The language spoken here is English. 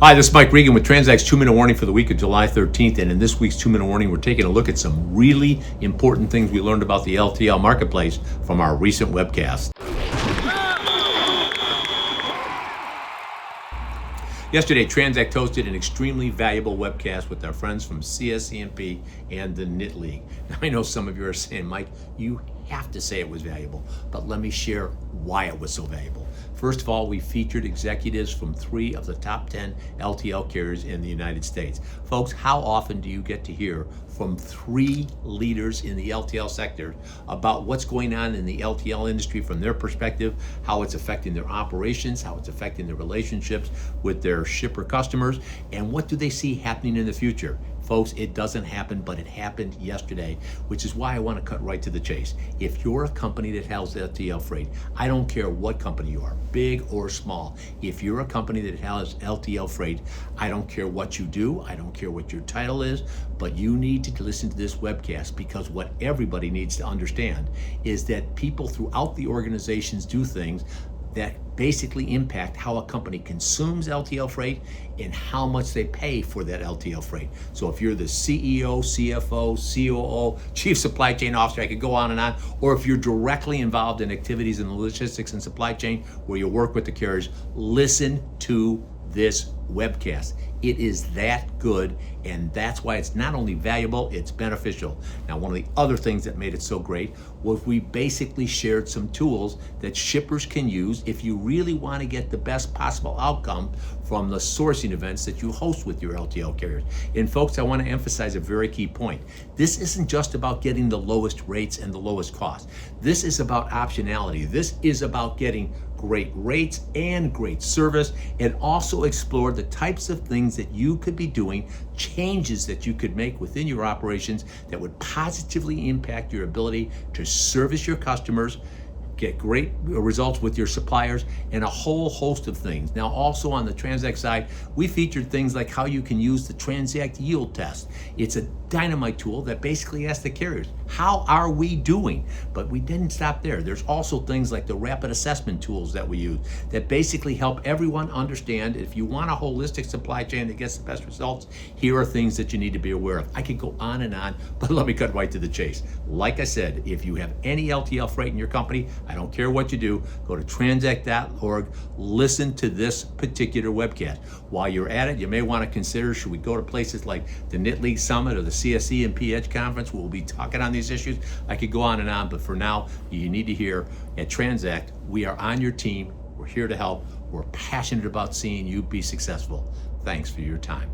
Hi, this is Mike Regan with TranzAct's 2-minute warning for the week of July 13th. And in this week's 2-minute warning, we're taking a look at some really important things we learned about the LTL marketplace from our recent webcast. Yesterday, TranzAct hosted an extremely valuable webcast with our friends from CSCMP and the NITL. Now, I know some of you are saying, Mike, you have to say it was valuable, but let me share why it was so valuable. First of all, we featured executives from 3 of the top 10 LTL carriers in the United States. Folks, how often do you get to hear from 3 leaders in the LTL sector about what's going on in the LTL industry from their perspective, how it's affecting their operations, how it's affecting their relationships with their shipper customers, and what do they see happening in the future? Folks, it doesn't happen, but it happened yesterday, which is why I want to cut right to the chase. If you're a company that has LTL freight, I don't care what company you are, big or small. If you're a company that has LTL freight, I don't care what you do, I don't care what your title is, but you need to listen to this webcast, because what everybody needs to understand is that people throughout the organizations do things that basically impact how a company consumes LTL freight and how much they pay for that LTL freight. So if you're the CEO, CFO, COO, Chief Supply Chain Officer, I could go on and on, or if you're directly involved in activities in the logistics and supply chain where you work with the carriers, listen to this webcast. It is that good, and that's why it's not only valuable, it's beneficial. Now, one of the other things that made it so great was we basically shared some tools that shippers can use if you really want to get the best possible outcome from the sourcing events that you host with your LTL carriers. And folks, I want to emphasize a very key point. This isn't just about getting the lowest rates and the lowest cost. This is about optionality. This is about getting great rates and great service, and also explore the types of things that you could be doing, changes that you could make within your operations that would positively impact your ability to service your customers, get great results with your suppliers, and a whole host of things. Now, also on the TranzAct side, we featured things like how you can use the TranzAct yield test. It's a dynamite tool that basically asks the carriers, how are we doing? But we didn't stop there. There's also things like the rapid assessment tools that we use that basically help everyone understand if you want a holistic supply chain that gets the best results, here are things that you need to be aware of. I could go on and on, but let me cut right to the chase. Like I said, if you have any LTL freight in your company, I don't care what you do, go to transact.org, listen to this particular webcast. While you're at it, you may want to consider, should we go to places like the NITL Summit or the CSCMP Edge Conference, where we'll be talking on these issues. I could go on and on, but for now, you need to hear, at TranzAct, we are on your team, we're here to help, we're passionate about seeing you be successful. Thanks for your time.